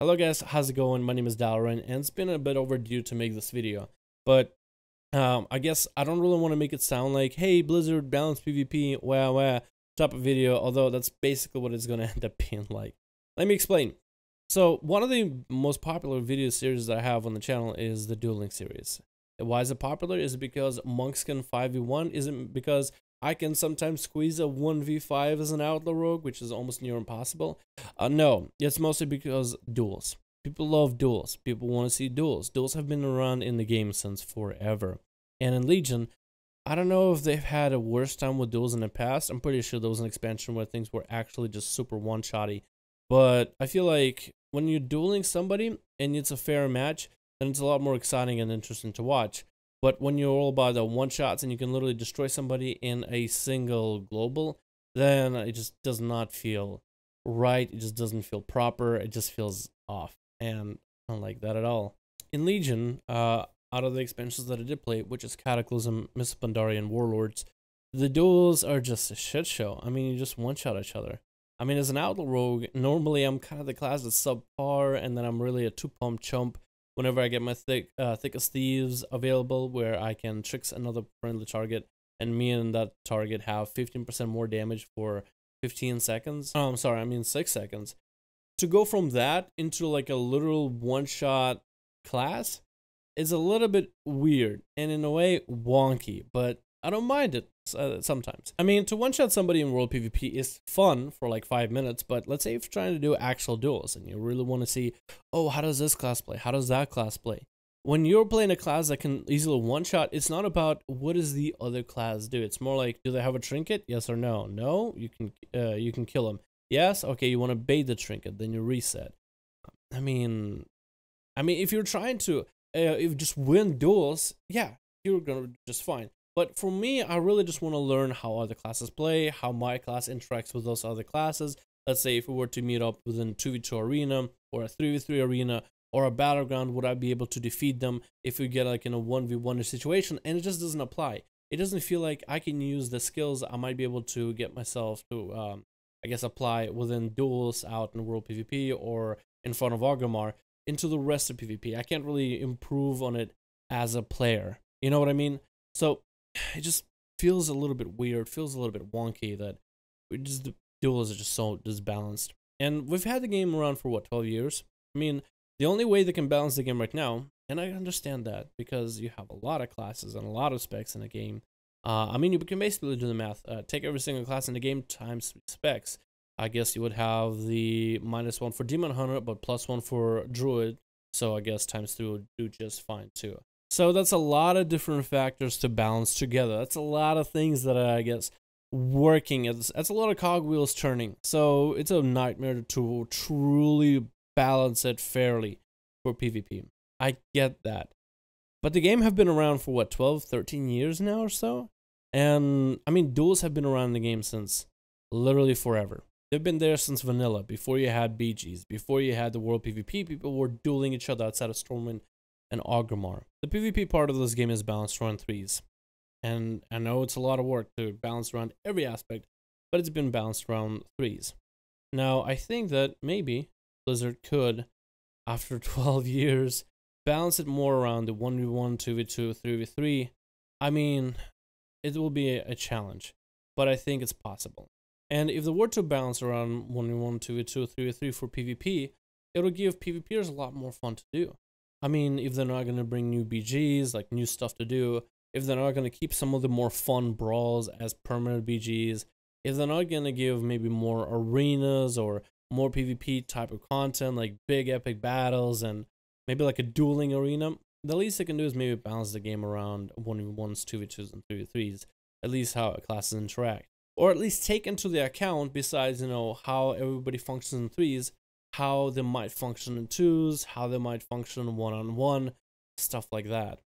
Hello guys, how's it going? My name is Dalrin, and it's been a bit overdue to make this video, but I guess I don't really want to make it sound like, hey, Blizzard balanced PvP, wah wah, type of video, although that's basically what it's gonna end up being like. Let me explain. So one of the most popular video series that I have on the channel is the dueling series. Why is it popular? Is it because monks can 5v1? Is it because I can sometimes squeeze a 1v5 as an Outlaw Rogue, which is almost near impossible? No, it's mostly because duels. People love duels. People want to see duels. Duels have been around in the game since forever. And in Legion, I don't know if they've had a worse time with duels in the past. I'm pretty sure there was an expansion where things were actually just super one-shotty. But I feel like when you're dueling somebody and it's a fair match, then it's a lot more exciting and interesting to watch. But when you're all about the one-shots and you can literally destroy somebody in a single global, then it just does not feel right. It just doesn't feel proper. It just feels off. And I don't like that at all. In Legion, out of the expansions that I did play, which is Cataclysm, Mists of Pandaria, and Warlords, the duels are just a shit show. I mean, you just one-shot each other. I mean, as an Outlaw Rogue, normally I'm kind of the class that's subpar, and then I'm really a two-pump chump whenever I get my thickest thieves available, where I can tricks another friendly target, and me and that target have 15% more damage for 15 seconds. Oh, I'm sorry, I mean 6 seconds. To go from that into like a literal one-shot class is a little bit weird, and in a way wonky, but I don't mind it sometimes. I mean, to one-shot somebody in World PvP is fun for like 5 minutes, but let's say if you're trying to do actual duels and you really want to see, oh, how does this class play? How does that class play? When you're playing a class that can easily one-shot, it's not about what does the other class do. It's more like, do they have a trinket? Yes or no? No, you can kill them. Yes, okay, you want to bait the trinket, then you reset. I mean, if you're trying to if just win duels, yeah, you're gonna do just fine. But for me, I really just want to learn how other classes play, how my class interacts with those other classes. Let's say if we were to meet up within a 2v2 arena, or a 3v3 arena, or a battleground, would I be able to defeat them if we get like in a 1v1 situation? And it just doesn't apply. It doesn't feel like I can use the skills I might be able to get myself to, I guess, apply within duels out in World PvP or in front of Armory into the rest of PvP. I can't really improve on it as a player. You know what I mean? So it just feels a little bit weird, feels a little bit wonky that the duels are just so disbalanced. And we've had the game around for what, 12 years? I mean, the only way they can balance the game right now, and I understand that because you have a lot of classes and a lot of specs in the game. I mean, you can basically do the math. Take every single class in the game times specs. I guess you would have the -1 for Demon Hunter, but +1 for Druid. So I guess ×2 would do just fine too. So that's a lot of different factors to balance together. That's a lot of things that are, I guess, working. That's a lot of cogwheels turning. So it's a nightmare to truly balance it fairly for PvP. I get that. But the game have been around for what, 12, 13 years now or so? And I mean, duels have been around in the game since literally forever. They've been there since vanilla, before you had BGs, before you had the World PvP, people were dueling each other outside of Stormwind and Armory. The PvP part of this game is balanced around 3s. And I know it's a lot of work to balance around every aspect, but it's been balanced around 3s. Now, I think that maybe Blizzard could, after 12 years, balance it more around the 1v1, 2v2, 3v3. I mean, it will be a challenge, but I think it's possible. And if they were to balance around 1v1, 2v2, 3v3 for PvP, it would give PvPers a lot more fun to do. I mean, if they're not going to bring new BGs, like new stuff to do, if they're not going to keep some of the more fun brawls as permanent BGs, if they're not going to give maybe more arenas or more PvP type of content, like big epic battles and maybe like a dueling arena, the least they can do is maybe balance the game around 1v1s, 2v2s, and 3v3s, at least how classes interact. Or at least take into the account, besides, you know, how everybody functions in 3s, how they might function in 2s, how they might function one-on-one, stuff like that.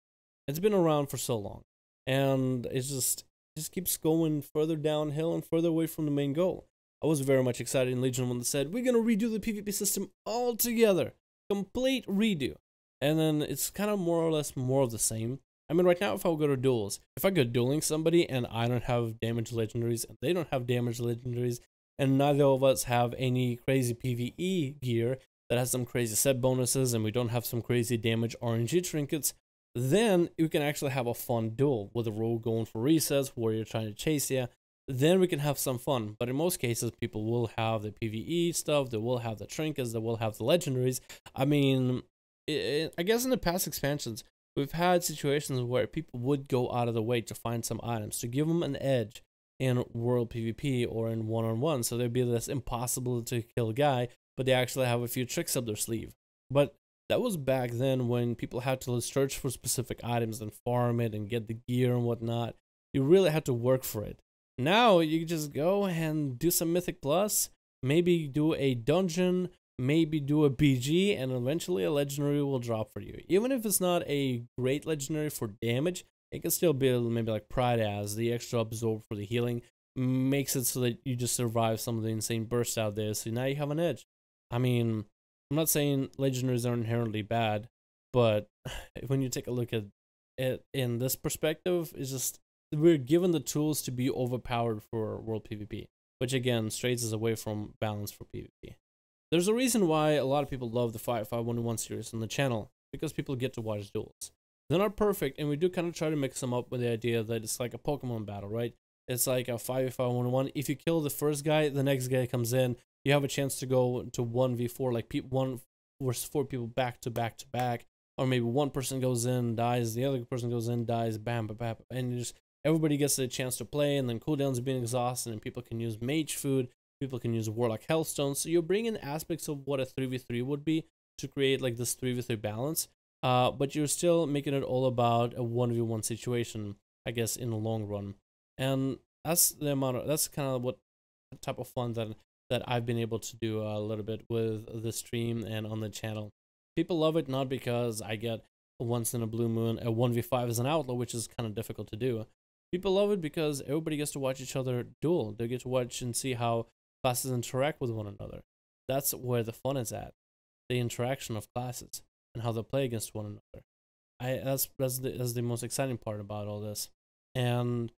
It's been around for so long, and it just keeps going further downhill and further away from the main goal. I was very much excited in Legion when they said, we're going to redo the PvP system altogether. Complete redo. And then it's kind of more or less more of the same. I mean, right now, if I go to duels, if I go dueling somebody and I don't have damage legendaries and they don't have damage legendaries and neither of us have any crazy PvE gear, that has some crazy set bonuses and we don't have some crazy damage RNG trinkets, then you can actually have a fun duel with a rogue going for resets, warrior trying to chase you. Then we can have some fun. But in most cases, people will have the PvE stuff, they will have the trinkets, they will have the legendaries. I mean, I guess in the past expansions, we've had situations where people would go out of the way to find some items to give them an edge in world PvP or in one-on-one. So there'd be this impossible to kill guy, but they actually have a few tricks up their sleeve. But that was back then when people had to search for specific items and farm it and get the gear and whatnot. You really had to work for it. Now you just go and do some Mythic Plus, maybe do a dungeon, maybe do a BG, and eventually a legendary will drop for you. Even if it's not a great legendary for damage, it can still be maybe like Pride as the extra absorb for the healing, makes it so that you just survive some of the insane bursts out there, so now you have an edge. I mean, I'm not saying legendaries are inherently bad, but when you take a look at it in this perspective, it's just we're given the tools to be overpowered for world PvP, which again strays us away from balance for PvP. There's a reason why a lot of people love the 5511 series on the channel, because people get to watch duels. They're not perfect, and we do kind of try to mix them up with the idea that it's like a Pokemon battle, right? It's like a 5v5-1-1. If you kill the first guy, the next guy comes in. You have a chance to go to 1v4, like 1 versus 4 people back to back to back. Or maybe one person goes in, dies, the other person goes in, dies, bam, bam, bam. And you just everybody gets a chance to play, and then cooldowns are being exhausted, and people can use mage food, people can use warlock hellstones. So you're bringing aspects of what a 3v3 would be to create like this 3v3 balance. But you're still making it all about a 1v1 situation, I guess, in the long run. And that's the amount of, that's kind of what type of fun that I've been able to do a little bit with the stream and on the channel. People love it not because I get a once in a blue moon a 1v5 as an outlaw, which is kind of difficult to do. People love it because everybody gets to watch each other duel. They get to watch and see how classes interact with one another. That's where the fun is at, the interaction of classes and how they play against one another. That's the most exciting part about all this. And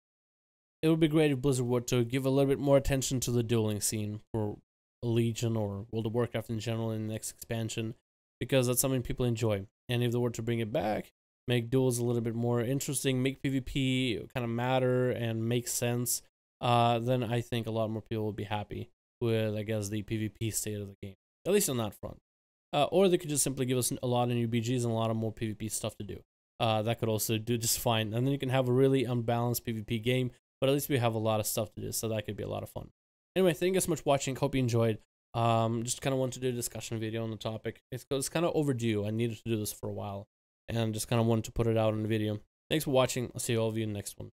it would be great if Blizzard were to give a little bit more attention to the dueling scene for Legion or World of Warcraft in general in the next expansion, because that's something people enjoy. And if they were to bring it back, make duels a little bit more interesting, make PvP kind of matter and make sense, then I think a lot more people will be happy with, I guess, the PvP state of the game, at least on that front. Or they could just simply give us a lot of new BGs and a lot of more PvP stuff to do. That could also do just fine. And then you can have a really unbalanced PvP game, but at least we have a lot of stuff to do, so that could be a lot of fun. Anyway, thank you so much for watching. Hope you enjoyed. Just kind of wanted to do a discussion video on the topic. It's kind of overdue. I needed to do this for a while, and just kind of wanted to put it out in the video. Thanks for watching. I'll see all of you in the next one.